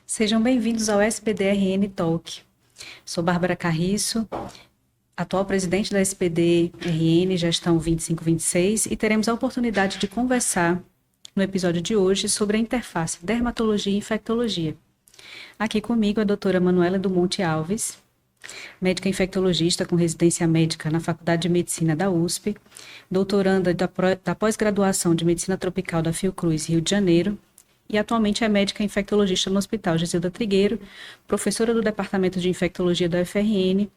Sejam bem-vindos ao SPDRN Talk. Sou Bárbara Carriço, atual presidente da SPDRN Gestão 25-26, e teremos a oportunidade de conversar no episódio de hoje sobre a interface dermatologia e infectologia. Aqui comigo a doutora Manuela do Monte Alves, médica infectologista com residência médica na Faculdade de Medicina da USP, doutoranda da pós-graduação de Medicina Tropical da Fiocruz, Rio de Janeiro, e atualmente é médica infectologista no Hospital Gisilda Trigueiro, professora do Departamento de Infectologia da UFRN,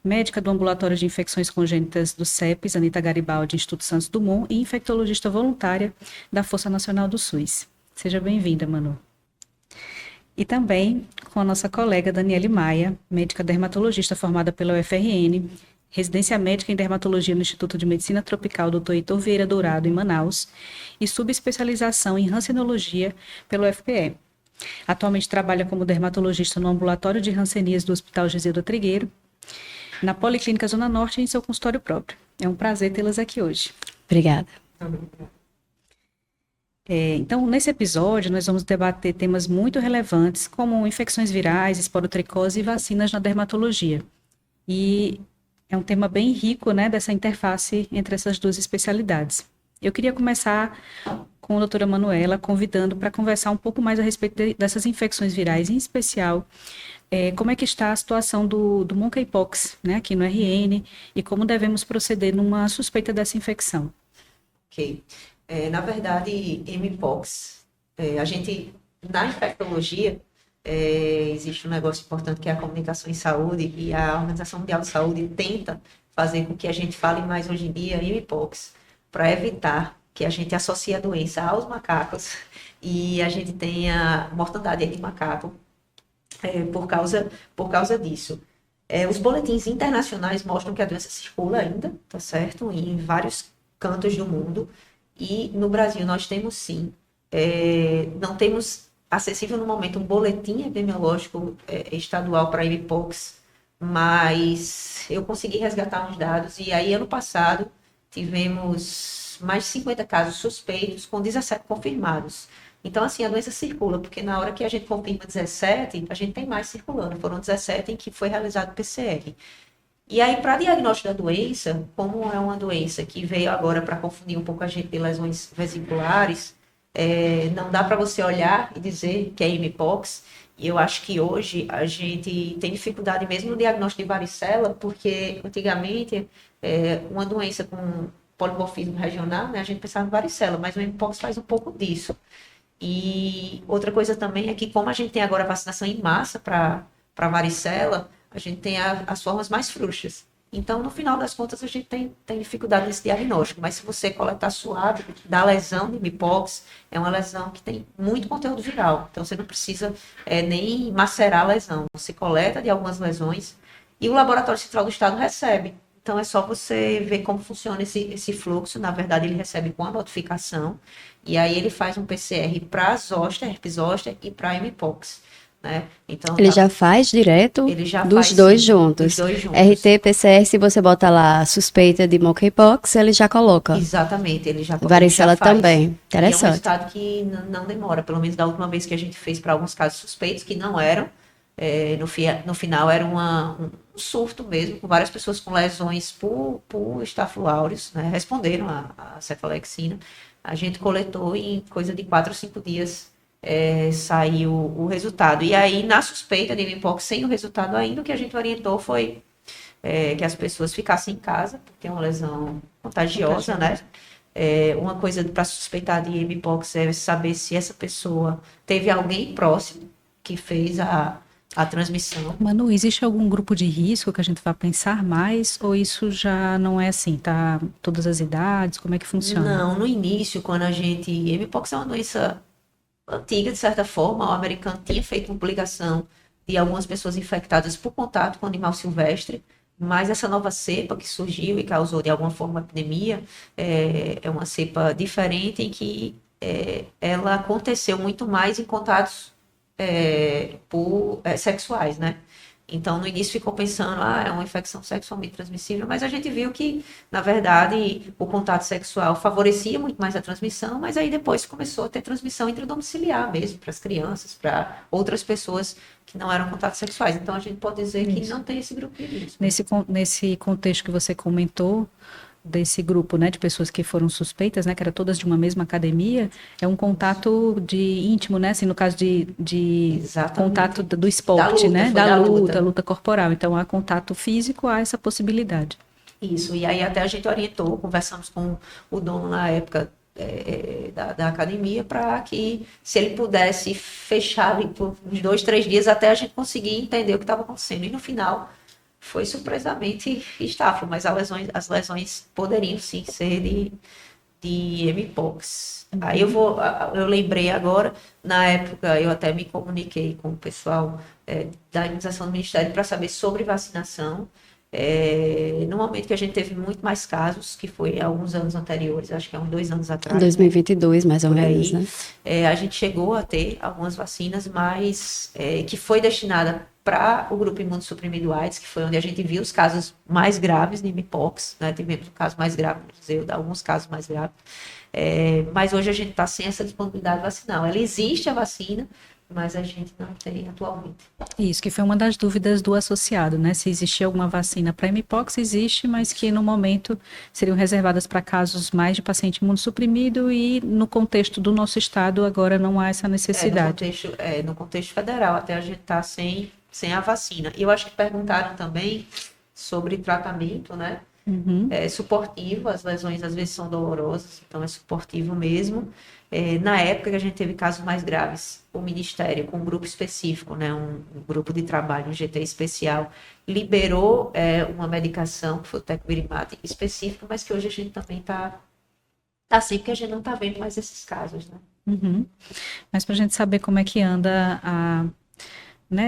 médica do Ambulatório de Infecções Congênitas do CEPES, Anita Garibaldi, Instituto Santos Dumont, e infectologista voluntária da Força Nacional do SUS. Seja bem-vinda, Manu. E também com a nossa colega Daniele Maia, médica dermatologista formada pela UFRN, residência médica em dermatologia no Instituto de Medicina Tropical Dr. Heitor Vieira Dourado, em Manaus, e subespecialização em hansenologia pelo UFPE. Atualmente trabalha como dermatologista no ambulatório de Hanseníase do Hospital Gisilda Trigueiro, na Policlínica Zona Norte e em seu consultório próprio. É um prazer tê-las aqui hoje. Obrigada. Então, nesse episódio, nós vamos debater temas muito relevantes, como infecções virais, esporotricose e vacinas na dermatologia. E é um tema bem rico, né, dessa interface entre essas duas especialidades. Eu queria começar com a doutora Manuela, convidando para conversar um pouco mais a respeito dessas infecções virais, em especial, como é que está a situação do monkeypox, né, aqui no RN, e como devemos proceder numa suspeita dessa infecção. Ok. Na verdade, Mpox, na infectologia, existe um negócio importante que é a comunicação em saúde, e a Organização Mundial de Saúde tenta fazer com que a gente fale mais hoje em dia Mpox, para evitar que a gente associe a doença aos macacos e a gente tenha mortandade de macaco por causa disso. Os boletins internacionais mostram que a doença circula ainda, tá certo? Em vários cantos do mundo. E no Brasil nós temos sim, não temos acessível no momento um boletim epidemiológico estadual para Mpox, mas eu consegui resgatar uns dados e aí ano passado tivemos mais de 50 casos suspeitos com 17 confirmados. Então assim, a doença circula, porque na hora que a gente confirma 17, a gente tem mais circulando, foram 17 em que foi realizado PCR. E aí, para diagnóstico da doença, como é uma doença que veio agora para confundir um pouco a gente de lesões vesiculares, não dá para você olhar e dizer que é Mpox. E eu acho que hoje a gente tem dificuldade mesmo no diagnóstico de varicela, porque antigamente uma doença com polimorfismo regional, né, a gente pensava em varicela, mas o Mpox faz um pouco disso. E outra coisa também é que como a gente tem agora vacinação em massa para varicela, a gente tem as formas mais frouxas. Então, no final das contas, a gente tem dificuldade nesse diagnóstico. Mas se você coletar suave da lesão de Mpox, é uma lesão que tem muito conteúdo viral. Então, você não precisa nem macerar a lesão. Você coleta de algumas lesões e o Laboratório Central do Estado recebe. Então, é só você ver como funciona esse fluxo. Na verdade, ele recebe com a notificação. E aí, ele faz um PCR para zoster, herpes zoster e para Mpox. Né? Então, Ele já faz direto dos dois juntos. RT, PCR, se você bota lá suspeita de monkeypox, ele já coloca. Exatamente, ele já Varicela faz. também. Interessante. E é um resultado que não demora, pelo menos da última vez que a gente fez para alguns casos suspeitos, que não eram. No final era um surto mesmo, com várias pessoas com lesões por Staphylococcus aureus, né? Responderam a cefalexina. A gente coletou em coisa de 4 ou 5 dias. Saiu o resultado. E aí, na suspeita de Mpox, sem o resultado ainda, o que a gente orientou foi que as pessoas ficassem em casa, porque é uma lesão contagiosa, né? Uma coisa para suspeitar de Mpox é saber se essa pessoa teve alguém próximo que fez a transmissão. Manu, existe algum grupo de risco que a gente vai pensar mais, ou isso já não é assim, tá? Todas as idades, como é que funciona? Não, no início, quando Mpox é uma doença antiga, de certa forma, o americano tinha feito uma publicação de algumas pessoas infectadas por contato com animal silvestre, mas essa nova cepa que surgiu e causou, de alguma forma, epidemia, é uma cepa diferente em que ela aconteceu muito mais em contatos sexuais, né? Então, no início ficou pensando, é uma infecção sexualmente transmissível, mas a gente viu que, na verdade, o contato sexual favorecia muito mais a transmissão, mas aí depois começou a ter transmissão intradomiciliar mesmo, para as crianças, para outras pessoas que não eram contatos sexuais. Então, a gente pode dizer que não tem esse grupo de risco. Nesse contexto que você comentou, desse grupo, né, de pessoas que foram suspeitas, né, que eram todas de uma mesma academia, é um contato de íntimo, né, assim, no caso de contato do esporte, da luta corporal. Então, há contato físico, há essa possibilidade. Isso, e aí até a gente orientou, conversamos com o dono na época da academia, para que, se ele pudesse fechar ali por uns 2, 3 dias, até a gente conseguir entender o que estava acontecendo. E no final, foi surpresamente estável, mas as lesões poderiam sim ser de mpox. Aí eu lembrei agora, na época eu até me comuniquei com o pessoal da imunização do Ministério para saber sobre vacinação. No momento que a gente teve muito mais casos, que foi há alguns anos anteriores, acho que há uns 2 anos atrás. 2022, mais ou menos, né? A gente chegou a ter algumas vacinas, mas que foi destinada para o grupo imunossuprimido AIDS, que foi onde a gente viu os casos mais graves de mpox, né? Tivemos um caso mais grave, alguns casos mais graves. Mas hoje a gente está sem essa disponibilidade vacinal. Ela existe, a vacina, mas a gente não tem atualmente. Isso, que foi uma das dúvidas do associado, né? Se existia alguma vacina para mpox, existe, mas que no momento seriam reservadas para casos mais de paciente imunossuprimido, e no contexto do nosso estado agora não há essa necessidade. No contexto federal, até a gente está sem a vacina. E eu acho que perguntaram também sobre tratamento, né? Suportivo, as lesões às vezes são dolorosas, então é suportivo mesmo. Na época que a gente teve casos mais graves, o Ministério, com um grupo específico, né, um grupo de trabalho, um GT especial, liberou uma medicação, que foi o Tecvirimat específico, mas que hoje a gente também está assim, porque a gente não está vendo mais esses casos, né? Mas para a gente saber como é que anda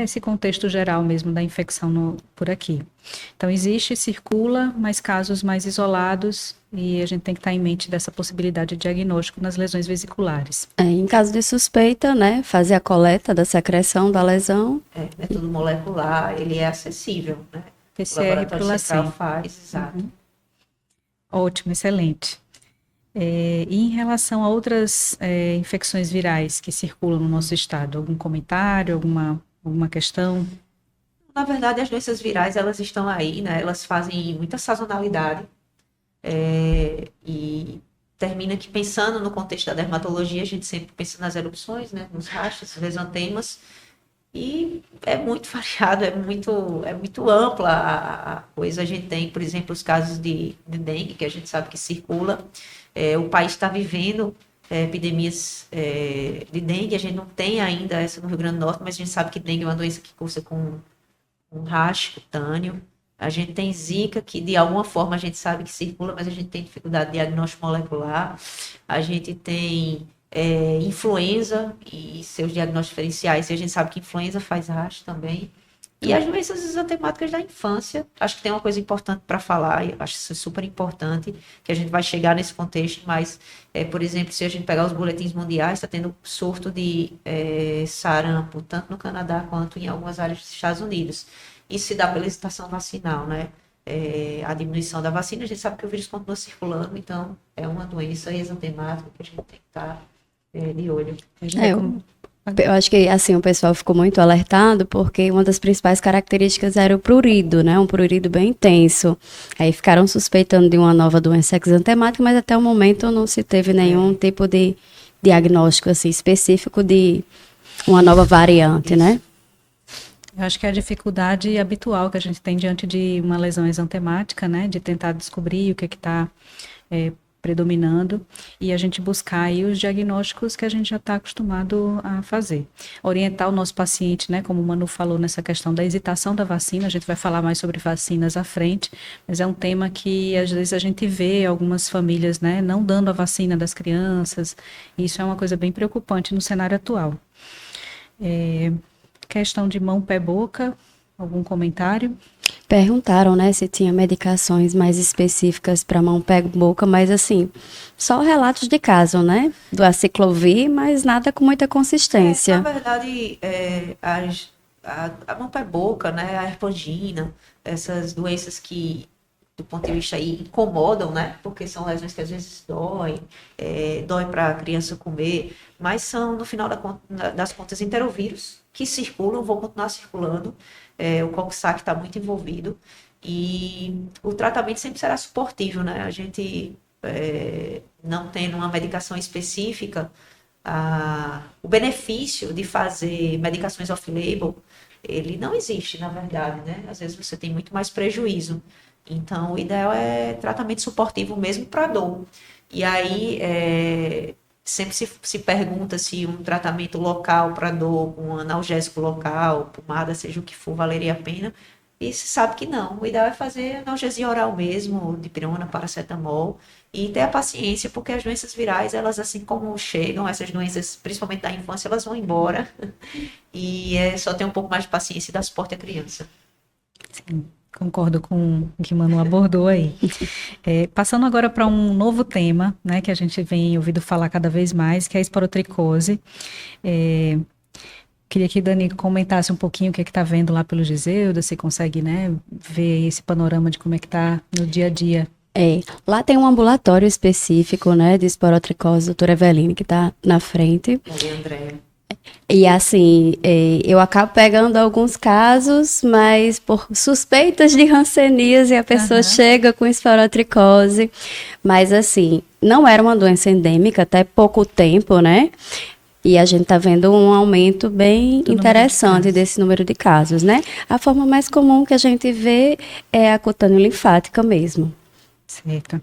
esse contexto geral mesmo da infecção por aqui. Então, circula, mas casos mais isolados, e a gente tem que estar em mente dessa possibilidade de diagnóstico nas lesões vesiculares. Em caso de suspeita, né, fazer a coleta da secreção da lesão. É tudo molecular, ele é acessível, né? PCR por LACEN. Faz, exato. Ótimo, excelente. E em relação a outras infecções virais que circulam no nosso estado, algum comentário, alguma questão? Na verdade, as doenças virais, elas estão aí, né? Elas fazem muita sazonalidade. E termina que, pensando no contexto da dermatologia, a gente sempre pensa nas erupções, né? Nos rastros, nos exantemas. E é muito variado, é muito ampla a coisa. A gente tem, por exemplo, os casos de dengue, que a gente sabe que circula. O país está vivendo epidemias de dengue. A gente não tem ainda essa no Rio Grande do Norte, mas a gente sabe que dengue é uma doença que cursa com um racho cutâneo. A gente tem zika, que de alguma forma a gente sabe que circula, mas a gente tem dificuldade de diagnóstico molecular. A gente tem influenza e seus diagnósticos diferenciais, e a gente sabe que influenza faz racho também. E as doenças exantemáticas da infância, acho que tem uma coisa importante para falar, eu acho isso super importante, que a gente vai chegar nesse contexto, mas, por exemplo, se a gente pegar os boletins mundiais, está tendo surto de sarampo, tanto no Canadá quanto em algumas áreas dos Estados Unidos. Isso se dá pela hesitação vacinal, né? A diminuição da vacina, a gente sabe que o vírus continua circulando, então é uma doença exantemática que a gente tem que estar de olho. Eu acho que, assim, o pessoal ficou muito alertado porque uma das principais características era o prurido, né? Um prurido bem intenso. Aí ficaram suspeitando de uma nova doença exantemática, mas até o momento não se teve nenhum tipo de diagnóstico, assim, específico de uma nova variante, né? Eu acho que é a dificuldade habitual que a gente tem diante de uma lesão exantemática, né? De tentar descobrir o que está predominando, e a gente buscar aí os diagnósticos que a gente já está acostumado a fazer. Orientar o nosso paciente, né, como o Manu falou nessa questão da hesitação da vacina, a gente vai falar mais sobre vacinas à frente, mas é um tema que às vezes a gente vê algumas famílias, né, não dando a vacina das crianças, e isso é uma coisa bem preocupante no cenário atual. Questão de mão, pé, boca, algum comentário? Perguntaram, né, se tinha medicações mais específicas para mão, pé, boca, mas assim, só relatos de caso, né, do aciclovir, mas nada com muita consistência. Na verdade, a mão pé boca, né? A herpangina, essas doenças que, do ponto de vista aí, incomodam, né? Porque são lesões que às vezes doem, dói para a criança comer, mas são, no final das contas, enterovírus que circulam, vão continuar circulando. O Coxsackie está muito envolvido e o tratamento sempre será suportivo, né? A gente, não tendo uma medicação específica, o benefício de fazer medicações off-label, ele não existe, na verdade, né? Às vezes você tem muito mais prejuízo. Então, o ideal é tratamento suportivo mesmo para dor. E aí, sempre se pergunta se um tratamento local para dor, um analgésico local, pomada, seja o que for, valeria a pena. E se sabe que não. O ideal é fazer analgesia oral mesmo, dipirona, paracetamol, e ter a paciência, porque as doenças virais, elas assim como chegam, essas doenças, principalmente da infância, elas vão embora. E é só ter um pouco mais de paciência e dar suporte à criança. Sim, concordo com o que Manu abordou aí. Passando agora para um novo tema, né, que a gente vem ouvindo falar cada vez mais, que é a esporotricose. Queria que Dani comentasse um pouquinho o que está vendo lá pelo Giseuda, se consegue, né, ver esse panorama de como é que está no dia a dia. Lá tem um ambulatório específico, né, de esporotricose, doutora Eveline, que está na frente. André. E assim, eu acabo pegando alguns casos, mas por suspeitas de hanseníase, a pessoa chega com esporotricose. Mas assim, não era uma doença endêmica até pouco tempo, né? E a gente está vendo um aumento bem interessante desse número de casos, né? A forma mais comum que a gente vê é a cutâneo linfática mesmo. Certo.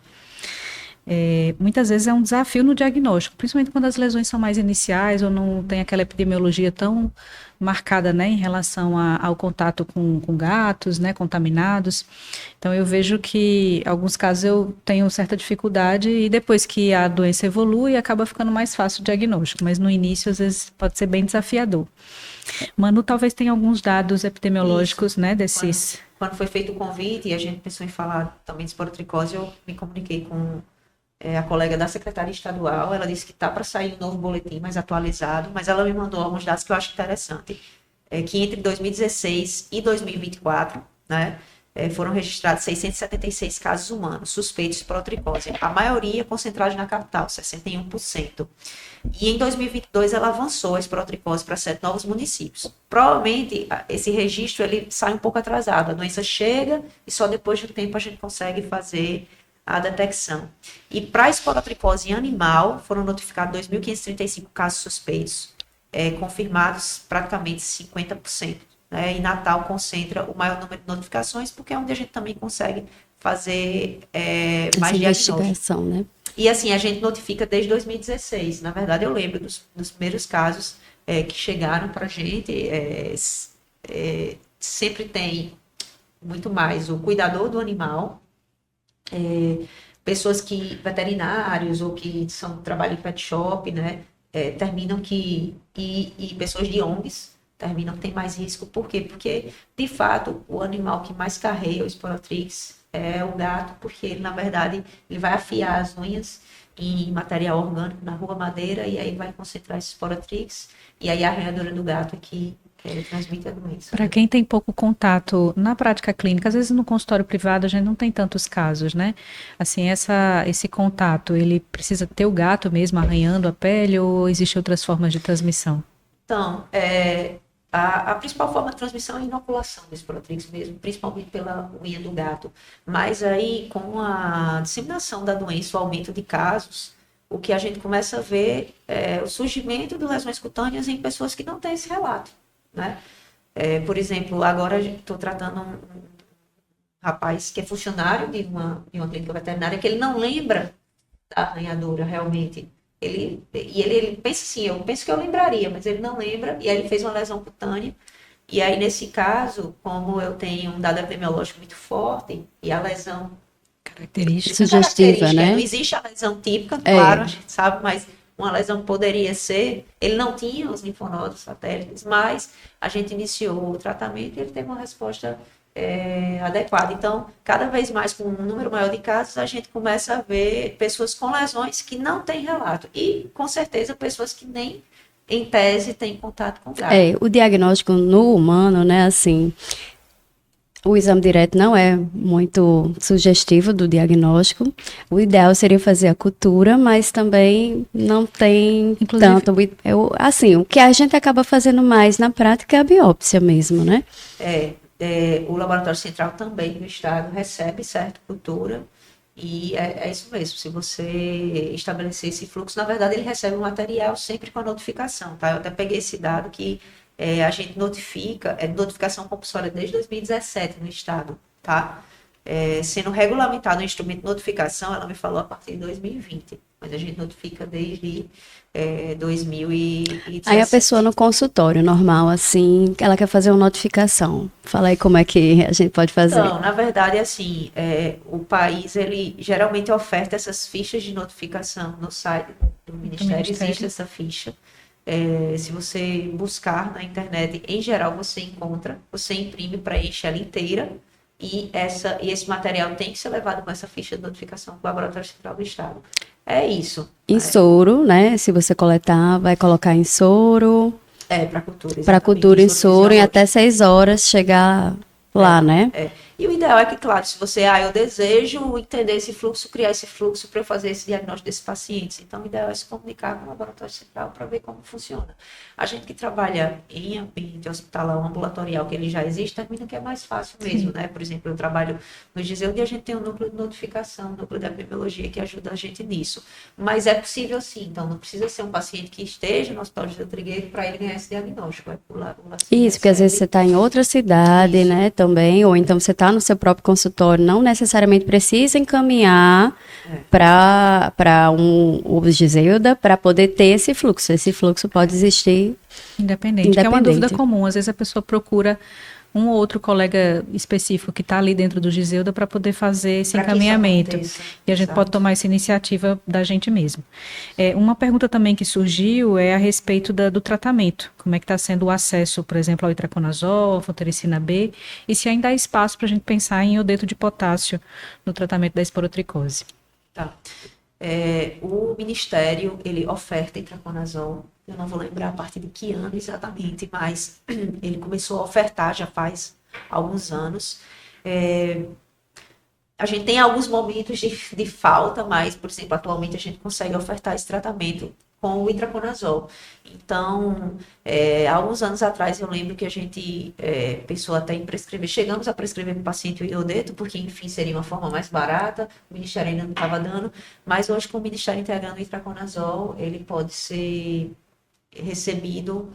Muitas vezes é um desafio no diagnóstico, principalmente quando as lesões são mais iniciais ou não tem aquela epidemiologia tão marcada, né, em relação ao contato com gatos, né, contaminados. Então, eu vejo que, em alguns casos, eu tenho certa dificuldade e depois que a doença evolui, acaba ficando mais fácil o diagnóstico, mas no início, às vezes, pode ser bem desafiador. Manu, talvez tenha alguns dados epidemiológicos, né, desses... Quando foi feito o convite e a gente pensou em falar também de esporotricose, eu me comuniquei com a colega da Secretaria Estadual. Ela disse que está para sair um novo boletim mais atualizado, mas ela me mandou alguns dados que eu acho interessante. Que entre 2016 e 2024, né, foram registrados 676 casos humanos suspeitos de esporotricose. A maioria concentrados na capital, 61%. E em 2022 ela avançou a esporotricose para 7 novos municípios. Provavelmente esse registro ele sai um pouco atrasado. A doença chega e só depois de um tempo a gente consegue fazer a detecção. E para a esporotricose em animal foram notificados 2.535 casos suspeitos, confirmados praticamente 50%. Né? E Natal concentra o maior número de notificações, porque é onde a gente também consegue fazer mais investigação, né? E assim, a gente notifica desde 2016. Na verdade, eu lembro dos primeiros casos que chegaram para a gente. Sempre tem muito mais o cuidador do animal, pessoas veterinários ou que trabalham em pet shop, né? Terminam e pessoas de ONGs terminam que tem mais risco. Por quê? Porque, de fato, o animal que mais carrega o esporotrix é o gato, porque ele, na verdade, ele vai afiar as unhas em material orgânico na rua madeira e aí vai concentrar esse esporotrix e aí a arranhadura do gato é que transmite a doença. Para quem tem pouco contato na prática clínica, às vezes no consultório privado a gente não tem tantos casos, né? Assim, esse contato, ele precisa ter o gato mesmo arranhando a pele ou existem outras formas de transmissão? Então, a principal forma de transmissão é a inoculação do esporotrix mesmo, principalmente pela unha do gato. Mas aí, com a disseminação da doença, o aumento de casos, o que a gente começa a ver é o surgimento de lesões cutâneas em pessoas que não têm esse relato, né? Por exemplo, agora estou tratando um rapaz que é funcionário de uma clínica veterinária que ele não lembra da arranhadura realmente. Ele pensa assim, eu penso que eu lembraria, mas ele não lembra, e aí ele fez uma lesão cutânea, e aí nesse caso, como eu tenho um dado epidemiológico muito forte, e a lesão sugestiva, né? Não existe a lesão típica, claro, a gente sabe, mas uma lesão poderia ser, ele não tinha os linfonodos satélites, mas a gente iniciou o tratamento e ele teve uma resposta adequada. Então, cada vez mais, com um número maior de casos, a gente começa a ver pessoas com lesões que não têm relato. E, com certeza, pessoas que nem em tese, tem contato com gado. O diagnóstico no humano, né, assim, o exame direto não é muito sugestivo do diagnóstico. O ideal seria fazer a cultura, mas também não tem Inclusive, tanto. Assim, o que a gente acaba fazendo mais na prática é a biópsia mesmo, né? O Laboratório Central também do Estado recebe, certo, cultura, e é isso mesmo. Se você estabelecer esse fluxo, na verdade, ele recebe um material sempre com a notificação, tá? Eu até peguei esse dado que a gente notifica, é notificação compulsória desde 2017 no Estado, tá? Sendo regulamentado o instrumento de notificação, ela me falou a partir de 2020, mas a gente notifica desde 2017. Aí a pessoa no consultório normal, assim, ela quer fazer uma notificação. Fala aí como é que a gente pode fazer. Então, na verdade, assim, o país, ele geralmente oferta essas fichas de notificação no site do Ministério, existe essa ficha. Se você buscar na internet, em geral, você encontra, você imprime, preenche ela inteira, e esse material tem que ser levado com essa ficha de notificação para o Laboratório Central do Estado. É isso. Em soro, né? Se você coletar, vai colocar em soro. Para cultura. Para cultura em soro, em até 6 horas chegar lá, né? E o ideal é que, claro, se você, eu desejo entender esse fluxo, criar esse fluxo para eu fazer esse diagnóstico desses pacientes. Então, o ideal é se comunicar com o Laboratório Central para ver como funciona. A gente que trabalha em ambiente hospitalar ou ambulatorial, que ele já existe, termina que é mais fácil mesmo, né? Por exemplo, eu trabalho no GISEU e a gente tem um núcleo de notificação, um núcleo de epidemiologia que ajuda a gente nisso. Mas é possível sim, então não precisa ser um paciente que esteja no Hospital José Trigueiro para ele ganhar esse diagnóstico. Isso, porque às vezes você está em outra cidade, né, também, ou então você está no seu próprio consultório, não necessariamente precisa encaminhar para o Giseuda para poder ter esse fluxo. Esse fluxo pode existir independente. Que é uma dúvida comum. Às vezes a pessoa procura um ou outro colega específico que está ali dentro do Giseuda para poder fazer esse encaminhamento. E a gente pode tomar essa iniciativa da gente mesmo. Uma pergunta também que surgiu é a respeito do tratamento. Como é que está sendo o acesso, por exemplo, ao itraconazol, anfotericina B, e se ainda há espaço para a gente pensar em iodeto de potássio no tratamento da esporotricose. Tá. O Ministério, ele oferta itraconazol. Eu não vou lembrar a partir de que ano exatamente, mas ele começou a ofertar já faz alguns anos. A gente tem alguns momentos de falta, mas, por exemplo, atualmente a gente consegue ofertar esse tratamento com o itraconazol. Então, há alguns anos atrás, eu lembro que a gente pensou até em prescrever. Chegamos a prescrever para o paciente o iodeto, porque, enfim, seria uma forma mais barata. O Ministério ainda não estava dando. Mas hoje, com o Ministério integrando o itraconazol, ele pode ser recebido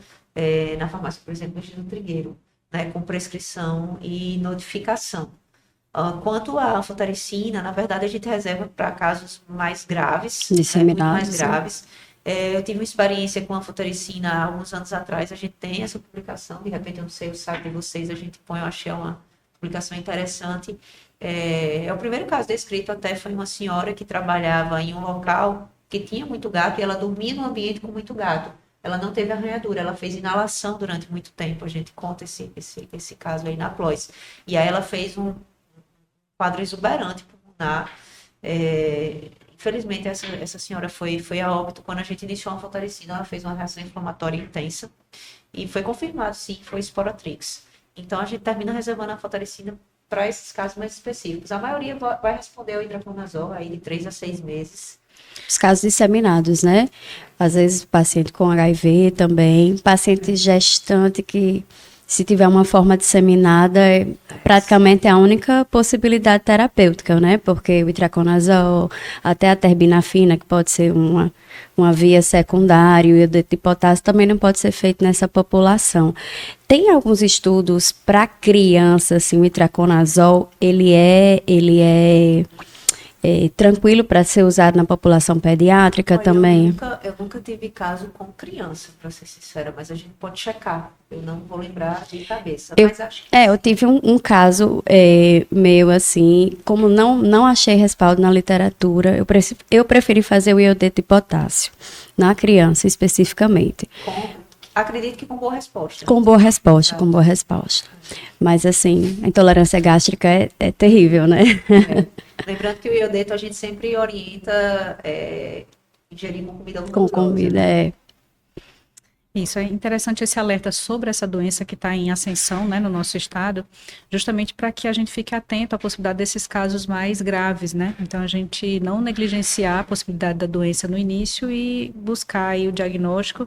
na farmácia, por exemplo, no Trigueiro, né, com prescrição e notificação. Quanto à anfotericina, na verdade, a gente reserva para casos mais graves, muito mais graves. Eu tive uma experiência com a anfotericina há alguns anos atrás, a gente tem essa publicação, de repente eu não sei o site de vocês, a gente põe, eu achei uma publicação interessante. O primeiro caso descrito até foi uma senhora que trabalhava em um local que tinha muito gato e ela dormia num ambiente com muito gato. Ela não teve arranhadura, ela fez inalação durante muito tempo, a gente conta esse caso aí na PLOS. E aí ela fez um quadro exuberante pulmonar. Infelizmente, essa senhora foi a óbito quando a gente iniciou a anfotericina, ela fez uma reação inflamatória intensa e foi confirmado, sim, que foi esporotrix. Então, a gente termina reservando a anfotericina para esses casos mais específicos. A maioria vai responder ao itraconazol aí de 3 a 6 meses. Os casos disseminados, né? Às vezes, paciente com HIV também, paciente gestante que, se tiver uma forma disseminada, praticamente é a única possibilidade terapêutica, né? Porque o itraconazol, até a terbinafina, que pode ser uma via secundária, e o iodeto de potássio também não pode ser feito nessa população. Tem alguns estudos para criança, assim, o itraconazol, ele é tranquilo para ser usado na população pediátrica. Olha, também? Eu nunca tive caso com criança, para ser sincera, mas a gente pode checar. Eu não vou lembrar de cabeça, mas acho que... eu tive um caso meu, assim, como não achei respaldo na literatura, eu preferi fazer o iodeto de potássio, na criança especificamente. Acredito que com boa resposta. Com boa resposta. Mas, assim, a intolerância gástrica é terrível, né? Lembrando que o iodeto a gente sempre orienta ingerir com comida gordurosa. Com comida, Isso é interessante esse alerta sobre essa doença que está em ascensão, né, no nosso estado, justamente para que a gente fique atento à possibilidade desses casos mais graves, né? Então a gente não negligenciar a possibilidade da doença no início e buscar aí o diagnóstico,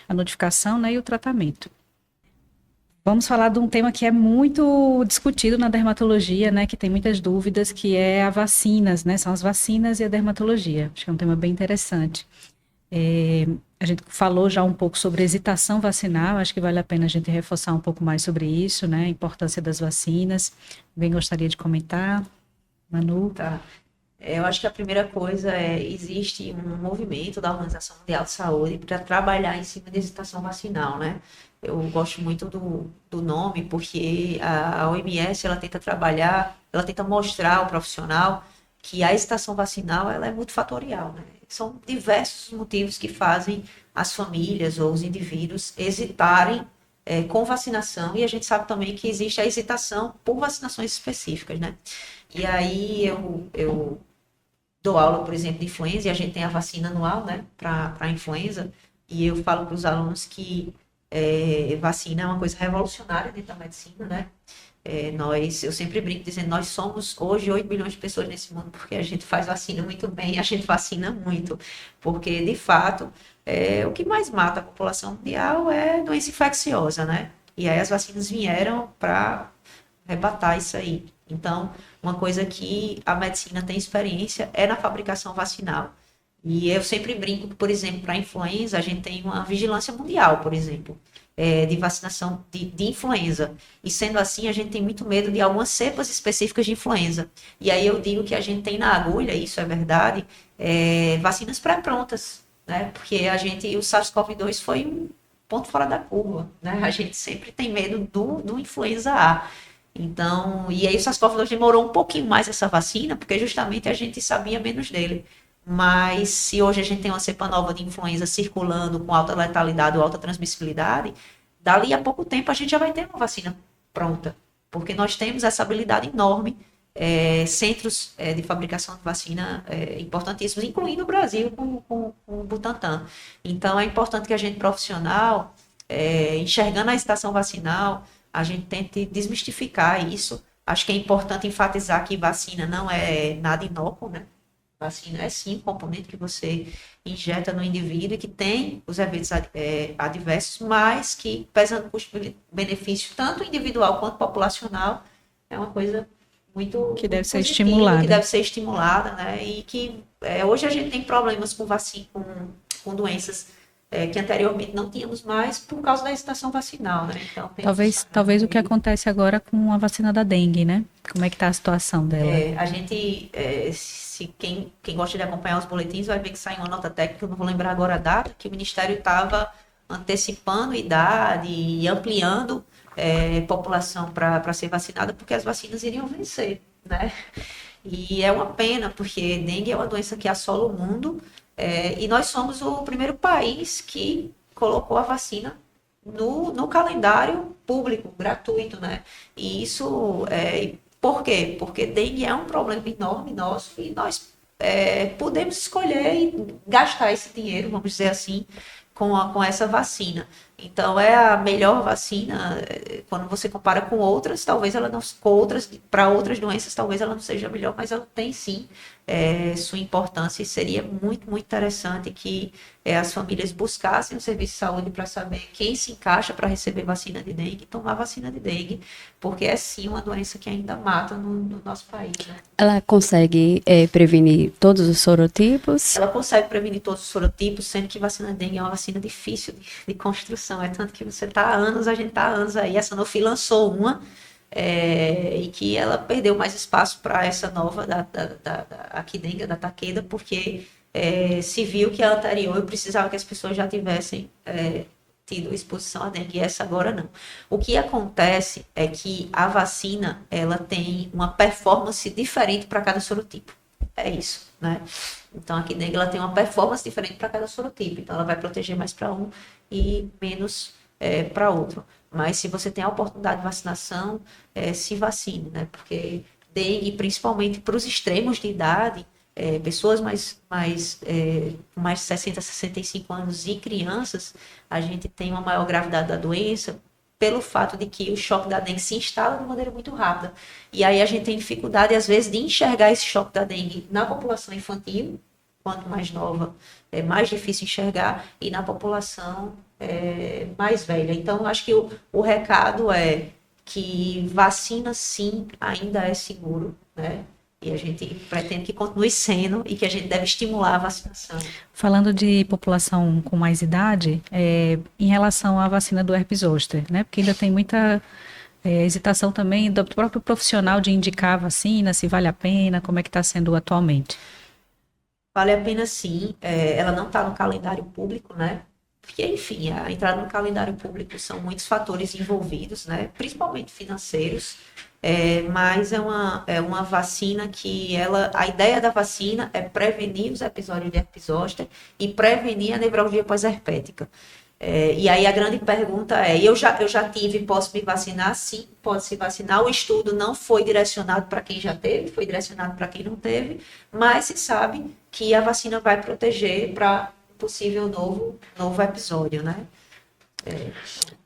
a notificação, né, e o tratamento. Vamos falar de um tema que é muito discutido na dermatologia, né, que tem muitas dúvidas, que é a vacinas, né? São as vacinas e a dermatologia. Acho que é um tema bem interessante. A gente falou já um pouco sobre hesitação vacinal, acho que vale a pena a gente reforçar um pouco mais sobre isso, né? A importância das vacinas. Alguém gostaria de comentar? Manu? Tá. Eu acho que a primeira coisa é, existe um movimento da Organização Mundial de Saúde para trabalhar em cima da hesitação vacinal, né? Eu gosto muito do nome, porque a OMS, ela tenta trabalhar, ela tenta mostrar ao profissional que a hesitação vacinal, ela é multifatorial, né? São diversos motivos que fazem as famílias ou os indivíduos hesitarem com vacinação, e a gente sabe também que existe a hesitação por vacinações específicas, né? E aí eu dou aula, por exemplo, de influenza, e a gente tem a vacina anual, né, para a influenza, e eu falo para os alunos que vacina é uma coisa revolucionária dentro da medicina, né? Eu sempre brinco dizendo, nós somos hoje 8 bilhões de pessoas nesse mundo, porque a gente faz vacina muito bem, a gente vacina muito, porque, de fato, o que mais mata a população mundial é doença infecciosa, né? E aí as vacinas vieram para rebatar isso aí. Então, uma coisa que a medicina tem experiência é na fabricação vacinal. E eu sempre brinco que, por exemplo, para a influenza, a gente tem uma vigilância mundial, por exemplo, de vacinação de influenza. E sendo assim, a gente tem muito medo de algumas cepas específicas de influenza. E aí eu digo que a gente tem na agulha, isso é verdade, vacinas pré-prontas, né? Porque o SARS-CoV-2 foi um ponto fora da curva, né? A gente sempre tem medo do influenza A. Então, e aí o SARS-CoV-2 demorou um pouquinho mais essa vacina, porque justamente a gente sabia menos dele. Mas se hoje a gente tem uma cepa nova de influenza circulando com alta letalidade ou alta transmissibilidade, dali a pouco tempo a gente já vai ter uma vacina pronta, porque nós temos essa habilidade enorme, centros de fabricação de vacina importantíssimos, incluindo o Brasil com o Butantan. Então é importante que a gente profissional, enxergando a estação vacinal, a gente tente desmistificar isso. Acho que é importante enfatizar que vacina não é nada inócuo, né? Vacina é sim um componente que você injeta no indivíduo e que tem os eventos adversos, mas que, pesando custo-benefício, tanto individual quanto populacional, é uma coisa muito Que deve ser positiva, estimulada. que deve ser estimulada, né? E que hoje a gente tem problemas com vacina, com doenças que anteriormente não tínhamos mais por causa da estação vacinal, né? Então, Talvez o que acontece agora com a vacina da dengue, né? Como é que está a situação dela? A gente, se quem gosta de acompanhar os boletins vai ver que sai uma nota técnica, eu não vou lembrar agora a data, que o Ministério estava antecipando idade e ampliando população para ser vacinada, porque as vacinas iriam vencer, né? E é uma pena, porque dengue é uma doença que assola o mundo, e nós somos o primeiro país que colocou a vacina no calendário público, gratuito, né? E isso, por quê? Porque dengue é um problema enorme nosso e nós podemos escolher e gastar esse dinheiro, vamos dizer assim, com essa vacina. Então, é a melhor vacina, quando você compara com outras, talvez ela não, para outras doenças, talvez ela não seja a melhor, mas ela tem sim sua importância, e seria muito, muito interessante que as famílias buscassem o serviço de saúde para saber quem se encaixa para receber vacina de dengue e tomar vacina de dengue, porque é sim uma doença que ainda mata no nosso país, né? Ela consegue prevenir todos os sorotipos? Ela consegue prevenir todos os sorotipos, sendo que vacina de dengue é uma vacina difícil de construção. É tanto que você está há anos, a gente está há anos aí. A Sanofi lançou uma, e que ela perdeu mais espaço para essa nova da Qdenga, da Takeda, porque se viu que a anterior eu precisava que as pessoas já tivessem tido exposição à dengue, e essa agora não. O que acontece é que a vacina, ela tem uma performance diferente para cada sorotipo. É isso, né? Então, a Qdenga, ela tem uma performance diferente para cada sorotipo. Então, ela vai proteger mais para um e menos para outro. Mas, se você tem a oportunidade de vacinação, se vacine, né? Porque dengue, principalmente para os extremos de idade, pessoas com mais de 60, 65 anos e crianças, a gente tem uma maior gravidade da doença pelo fato de que o choque da dengue se instala de maneira muito rápida. E aí a gente tem dificuldade, às vezes, de enxergar esse choque da dengue na população infantil, quanto mais nova, é mais difícil enxergar, e na população mais velha. Então, acho que o recado é que vacina, sim, ainda é seguro, né? E a gente pretende que continue sendo e que a gente deve estimular a vacinação. Falando de população com mais idade, em relação à vacina do herpes zoster, né? Porque ainda tem muita hesitação também do próprio profissional de indicar a vacina, se vale a pena, como é que está sendo atualmente. Vale a pena sim, ela não está no calendário público, né? Porque, enfim, a entrada no calendário público são muitos fatores envolvidos, né? Principalmente financeiros, mas é uma vacina que a ideia da vacina é prevenir os episódios de herpes zoster e prevenir a nevralgia pós-herpética. E aí a grande pergunta eu já tive, posso me vacinar? Sim, pode se vacinar. O estudo não foi direcionado para quem já teve, foi direcionado para quem não teve, mas se sabe que a vacina vai proteger para possível novo episódio, né?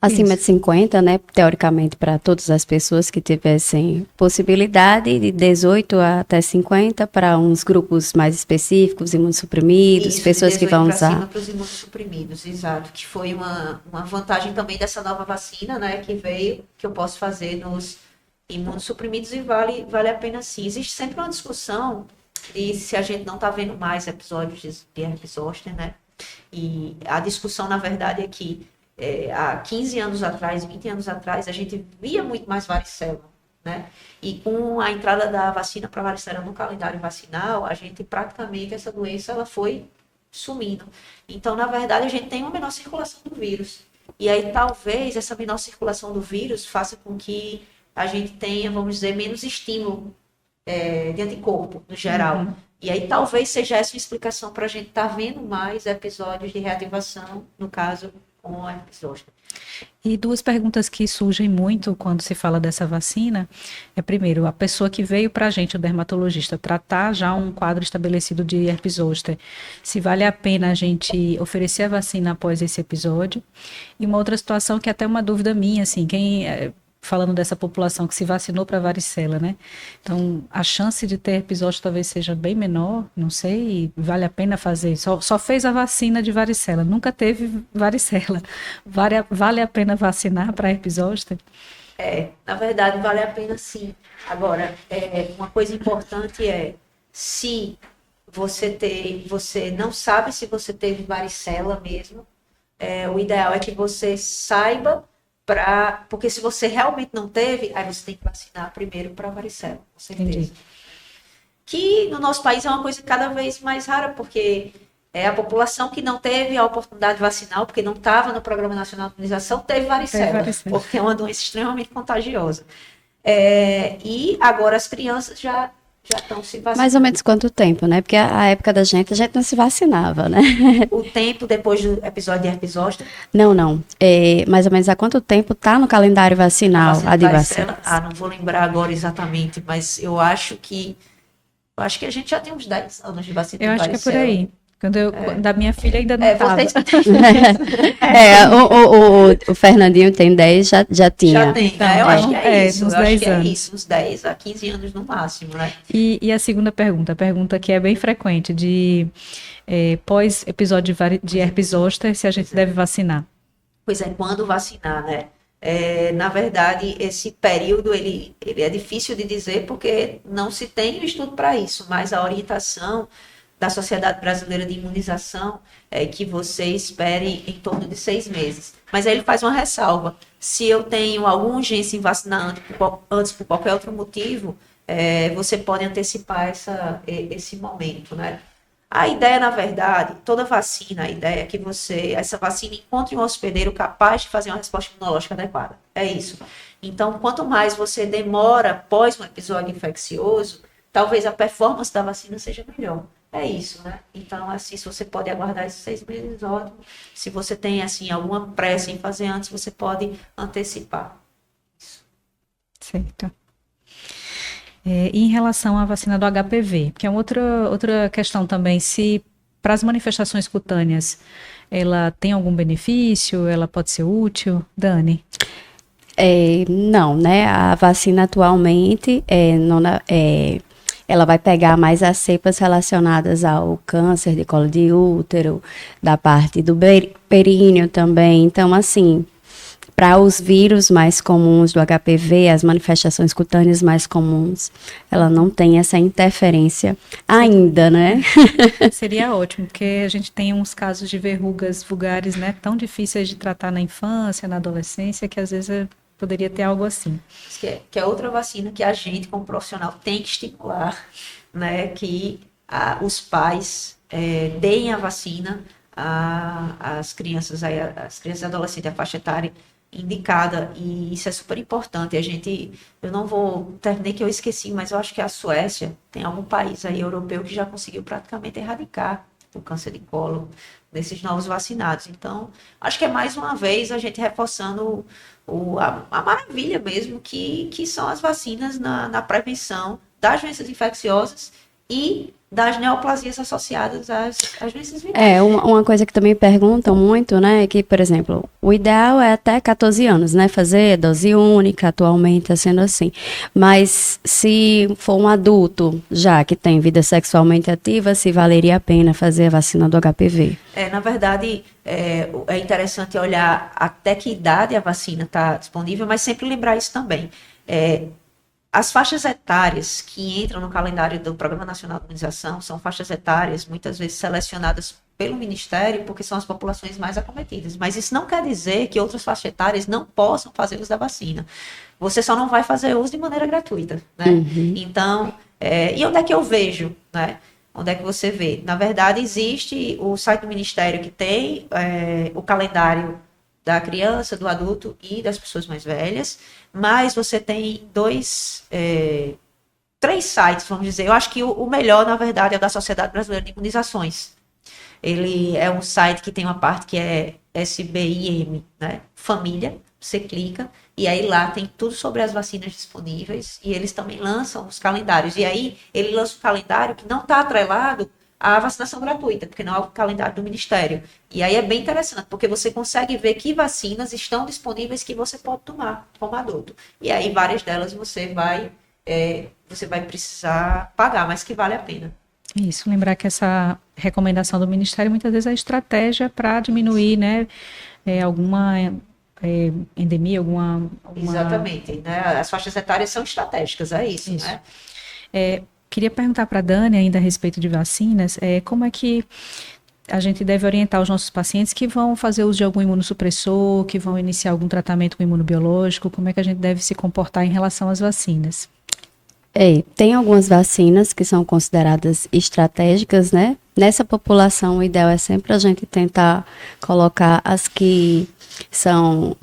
Acima de 50, né? Teoricamente, para todas as pessoas que tivessem possibilidade, de 18 até 50, para uns grupos mais específicos, imunossuprimidos, Isso, pessoas que vão usar. Para os imunossuprimidos, exato, que foi uma vantagem também dessa nova vacina, né, que veio, que eu posso fazer nos imunossuprimidos e vale a pena sim. Existe sempre uma discussão de se a gente não está vendo mais episódios de herpes zoster, né, e a discussão, na verdade, é que há 15 anos atrás, 20 anos atrás, a gente via muito mais varicela, né? E com a entrada da vacina para varicela no calendário vacinal, a gente praticamente, essa doença, ela foi sumindo. Então, na verdade, a gente tem uma menor circulação do vírus. E aí, talvez, essa menor circulação do vírus faça com que a gente tenha, vamos dizer, menos estímulo de anticorpo, no geral. Uhum. E aí, talvez seja essa uma explicação para a gente estar vendo mais episódios de reativação, no caso, com a herpes zoster. E duas perguntas que surgem muito quando se fala dessa vacina primeiro, a pessoa que veio para a gente, o dermatologista, tratar já um quadro estabelecido de herpes zoster, se vale a pena a gente oferecer a vacina após esse episódio. E uma outra situação que é até uma dúvida minha, assim, falando dessa população que se vacinou para varicela, né? Então, a chance de ter herpes zoster talvez seja bem menor, não sei, vale a pena fazer. Só fez a vacina de varicela, nunca teve varicela. Vale a pena vacinar para herpes zoster? Na verdade, vale a pena sim. Agora, uma coisa importante se você não sabe se você teve varicela mesmo, o ideal é que você saiba, porque se você realmente não teve, aí você tem que vacinar primeiro para varicela, com certeza. Entendi. Que no nosso país é uma coisa cada vez mais rara, porque a população que não teve a oportunidade vacinal, porque não estava no Programa Nacional de Imunização, teve varicela, porque é uma doença extremamente contagiosa. E agora as crianças já estão se vacinando. Mais ou menos quanto tempo, né? Porque a época da gente, a gente não se vacinava, né? O tempo depois do episódio de herpes zoster? Não. Mais ou menos há quanto tempo está no calendário vacinal a de vacina? Não vou lembrar agora exatamente, mas eu acho que a gente já tem uns 10 anos de vacina de varicela. Eu acho que é por aí. Da minha filha ainda não estava. O Fernandinho tem 10, já tinha. Já tem, Então, eu acho que é isso. Uns Eu acho 10 que é anos. isso, uns 10 a 15 anos no máximo, né? E a segunda pergunta, a pergunta que é bem frequente, pós-episódio de herpes zoster, se a gente deve vacinar. Pois é, quando vacinar, né? Na verdade, esse período, ele é difícil de dizer porque não se tem um estudo para isso, mas a orientação da Sociedade Brasileira de Imunização é que você espere em torno de 6 meses. Mas aí ele faz uma ressalva. Se eu tenho alguma urgência em vacinar antes por qualquer outro motivo, você pode antecipar esse momento, né? A ideia, na verdade, toda vacina, a ideia é que essa vacina encontre um hospedeiro capaz de fazer uma resposta imunológica adequada. É isso. Então, quanto mais você demora após um episódio infeccioso, talvez a performance da vacina seja melhor. É isso, né? Então, assim, se você pode aguardar esses 6 meses, ótimo. Se você tem, assim, alguma pressa em fazer antes, você pode antecipar. Isso. Certo. E em relação à vacina do HPV, que é outra questão também, se para as manifestações cutâneas ela tem algum benefício, ela pode ser útil? Dani? Não, né? A vacina atualmente ela vai pegar mais as cepas relacionadas ao câncer de colo de útero, da parte do períneo também. Então, assim, para os vírus mais comuns do HPV, as manifestações cutâneas mais comuns, ela não tem essa interferência ainda, né? Seria ótimo, porque a gente tem uns casos de verrugas vulgares, né, tão difíceis de tratar na infância, na adolescência, que às vezes poderia ter algo assim. Que é outra vacina que a gente, como profissional, tem que estimular, né, que os pais deem a vacina às crianças, às crianças e adolescentes, a faixa etária indicada, e isso é super importante. Eu não vou terminar que eu esqueci, mas eu acho que a Suécia tem algum país aí europeu que já conseguiu praticamente erradicar o câncer de colo desses novos vacinados. Então, acho que é mais uma vez a gente reforçando a maravilha mesmo que são as vacinas na prevenção das doenças infecciosas e das neoplasias associadas às doenças virais. Uma coisa que também perguntam muito, né, é que, por exemplo, o ideal é até 14 anos, né, fazer dose única, atualmente está sendo assim. Mas se for um adulto já que tem vida sexualmente ativa, se valeria a pena fazer a vacina do HPV? Na verdade, é interessante olhar até que idade a vacina está disponível, mas sempre lembrar isso também. As faixas etárias que entram no calendário do Programa Nacional de Imunização são faixas etárias muitas vezes selecionadas pelo Ministério porque são as populações mais acometidas. Mas isso não quer dizer que outras faixas etárias não possam fazer uso da vacina. Você só não vai fazer uso de maneira gratuita, né? Uhum. Então, e onde é que eu vejo, né? Onde é que você vê? Na verdade, existe o site do Ministério que tem o calendário da criança, do adulto e das pessoas mais velhas, mas você tem três sites, vamos dizer. Eu acho que o melhor, na verdade, é o da Sociedade Brasileira de Imunizações. Ele é um site que tem uma parte que é SBIM, né? Família, você clica, e aí lá tem tudo sobre as vacinas disponíveis, e eles também lançam os calendários. E aí ele lança um calendário que não está atrelado à vacinação gratuita, porque não é o calendário do Ministério. E aí é bem interessante, porque você consegue ver que vacinas estão disponíveis que você pode tomar como adulto. E aí várias delas você vai precisar pagar, mas que vale a pena. Isso, lembrar que essa recomendação do Ministério muitas vezes é estratégia para diminuir, né, alguma endemia, alguma... Exatamente, né? As faixas etárias são estratégicas, é isso. Né? Queria perguntar para a Dani ainda a respeito de vacinas, como é que a gente deve orientar os nossos pacientes que vão fazer uso de algum imunossupressor, que vão iniciar algum tratamento com imunobiológico, como é que a gente deve se comportar em relação às vacinas? Tem algumas vacinas que são consideradas estratégicas, né? Nessa população, o ideal é sempre a gente tentar colocar as que são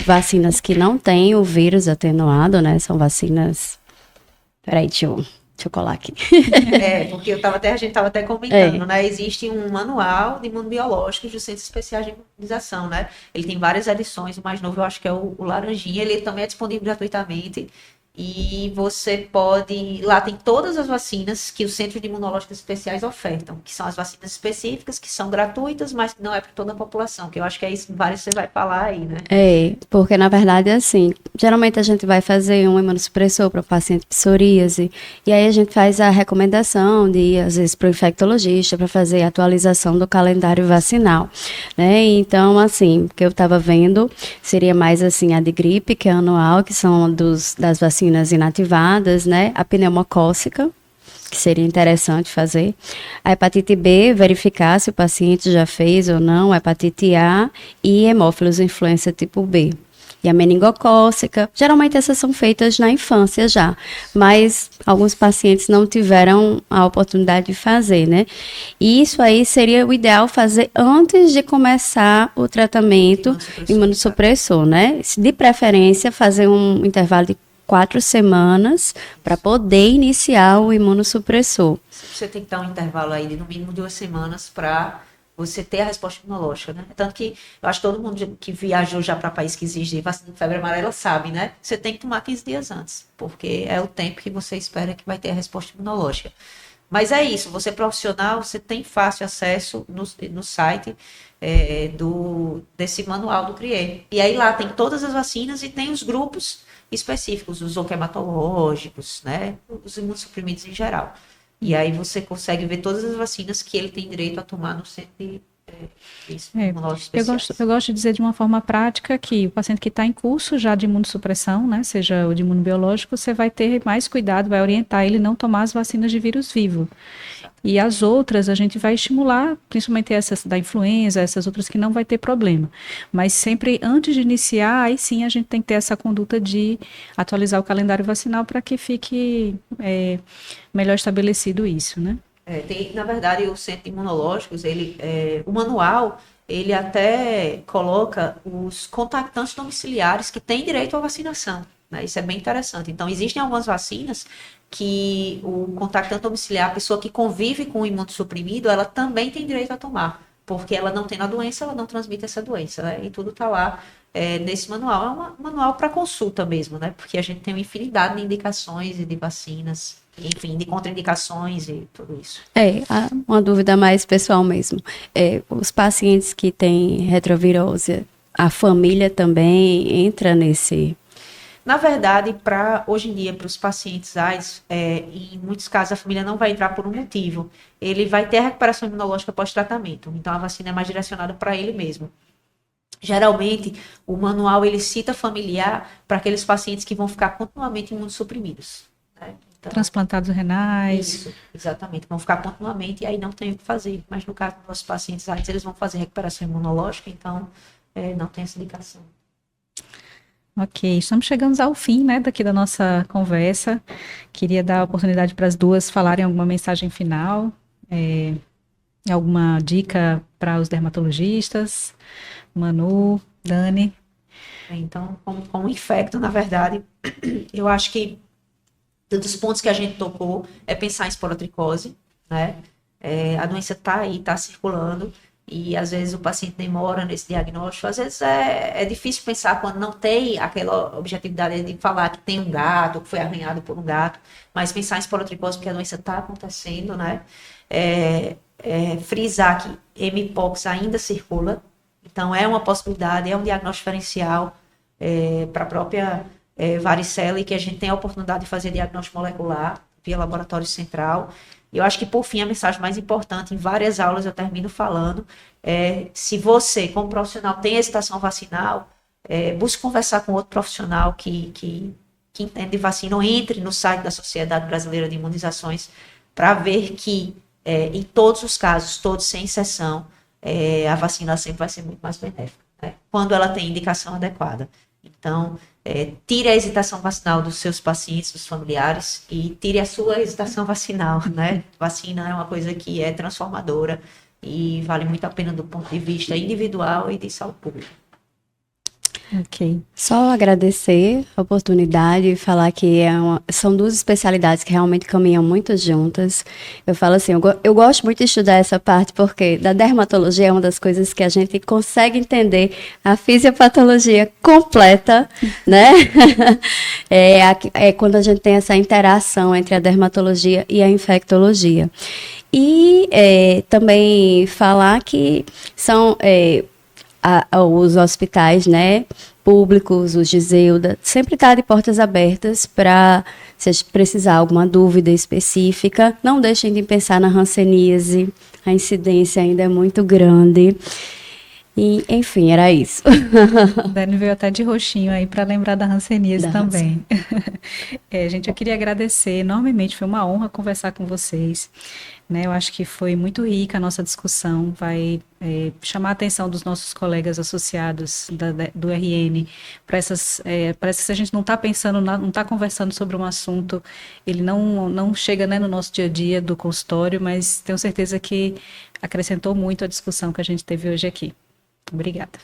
vacinas que não têm o vírus atenuado, né? São vacinas... Peraí, deixa eu colar aqui. Porque a gente estava até comentando, né? Existe um manual de imunobiológicos dos Centros Especiais de Imunização, né? Ele tem várias edições, o mais novo eu acho que é o laranjinha, ele também é disponível gratuitamente. E você pode... Lá tem todas as vacinas que os Centros de Imunológicos Especiais ofertam, que são as vacinas específicas, que são gratuitas, mas que não é para toda a população, que eu acho que é isso que você vai falar aí, né? Porque na verdade é assim, geralmente a gente vai fazer um imunossupressor para o paciente psoríase, e aí a gente faz a recomendação de ir, às vezes, para o infectologista para fazer a atualização do calendário vacinal, né? Então, assim, o que eu estava vendo seria mais assim a de gripe, que é anual, que são das vacinas inativadas, né? A pneumocócica, que seria interessante fazer. A hepatite B, verificar se o paciente já fez ou não, a hepatite A e hemófilos influenza tipo B. E a meningocócica, geralmente essas são feitas na infância já, mas alguns pacientes não tiveram a oportunidade de fazer, né? E isso aí seria o ideal fazer antes de começar o tratamento imunossupressor, né? De preferência, fazer um intervalo de 4 semanas para poder iniciar o imunossupressor. Você tem que dar um intervalo aí de no mínimo 2 semanas para você ter a resposta imunológica, né? Tanto que eu acho que todo mundo que viajou já para país que exige vacina de febre amarela sabe, né? Você tem que tomar 15 dias antes, porque é o tempo que você espera que vai ter a resposta imunológica. Mas é isso, você é profissional, você tem fácil acesso no site desse manual do CRIE. E aí lá tem todas as vacinas e tem os grupos específicos, os onquematológicos, né? Os imunossuprimidos em geral. E aí você consegue ver todas as vacinas que ele tem direito a tomar no centro de imunológicos especiais. Eu gosto de dizer de uma forma prática que o paciente que está em curso já de imunossupressão, né, seja o de imunobiológico, você vai ter mais cuidado, vai orientar ele a não tomar as vacinas de vírus vivo. E as outras a gente vai estimular, principalmente essas da influenza, essas outras que não vai ter problema. Mas sempre antes de iniciar, aí sim a gente tem que ter essa conduta de atualizar o calendário vacinal para que fique melhor estabelecido isso, né? Na verdade, o centro de imunológicos, o manual, ele até coloca os contactantes domiciliares que têm direito à vacinação, né? Isso é bem interessante. Então, existem algumas vacinas que o contactante domiciliar, a pessoa que convive com o imunossuprimido, ela também tem direito a tomar, porque ela não tem a doença, ela não transmite essa doença, né? E tudo está lá nesse manual. É um manual para consulta mesmo, né? Porque a gente tem uma infinidade de indicações e de vacinas, enfim, de contraindicações e tudo isso. Uma dúvida mais pessoal mesmo. Os pacientes que têm retrovirose, a família também entra nesse... Na verdade, hoje em dia, para os pacientes AIDS, em muitos casos a família não vai entrar por um motivo. Ele vai ter a recuperação imunológica pós-tratamento. Então, a vacina é mais direcionada para ele mesmo. Geralmente, o manual ele cita familiar para aqueles pacientes que vão ficar continuamente imunossuprimidos, né? Então, transplantados renais. Isso, exatamente. Vão ficar continuamente e aí não tem o que fazer. Mas no caso dos nossos pacientes AIDS, eles vão fazer recuperação imunológica, então não tem essa indicação. Ok, estamos chegando ao fim, né, daqui da nossa conversa. Queria dar a oportunidade para as duas falarem alguma mensagem final, alguma dica para os dermatologistas, Manu, Dani. Então, como infecto, na verdade, eu acho que dos pontos que a gente tocou é pensar em esporotricose, né? A doença está aí, está circulando. E às vezes o paciente demora nesse diagnóstico, às vezes é difícil pensar quando não tem aquela objetividade de falar que tem um gato, que foi arranhado por um gato, mas pensar em esporotricose porque a doença está acontecendo, né? Frisar que Mpox ainda circula, então é uma possibilidade, é um diagnóstico diferencial para a própria varicela e que a gente tem a oportunidade de fazer diagnóstico molecular via laboratório central. E eu acho que, por fim, a mensagem mais importante, em várias aulas eu termino falando, se você, como profissional, tem hesitação vacinal, busque conversar com outro profissional que entende de vacina, ou entre no site da Sociedade Brasileira de Imunizações, para ver que, em todos os casos, todos sem exceção, a vacina sempre vai ser muito mais benéfica, né? Quando ela tem indicação adequada. Então, tire a hesitação vacinal dos seus pacientes, dos familiares, e tire a sua hesitação vacinal, né? Vacina é uma coisa que é transformadora e vale muito a pena do ponto de vista individual e de saúde pública. Ok. Só agradecer a oportunidade e falar que são duas especialidades que realmente caminham muito juntas. Eu falo assim, eu gosto muito de estudar essa parte porque da dermatologia é uma das coisas que a gente consegue entender a fisiopatologia completa, né? Quando a gente tem essa interação entre a dermatologia e a infectologia. E também falar que são... os hospitais, né, públicos, os Giseuda, sempre está de portas abertas para, se precisar alguma dúvida específica, não deixem de pensar na hanseníase, a incidência ainda é muito grande. E, enfim, era isso. O Dani veio até de roxinho aí para lembrar da hanseníase também. Gente, eu queria agradecer enormemente, foi uma honra conversar com vocês. Né, eu acho que foi muito rica a nossa discussão, vai chamar a atenção dos nossos colegas associados do RN, parece que se a gente não está pensando, não está conversando sobre um assunto, ele não chega, né, no nosso dia a dia do consultório, mas tenho certeza que acrescentou muito a discussão que a gente teve hoje aqui. Obrigada.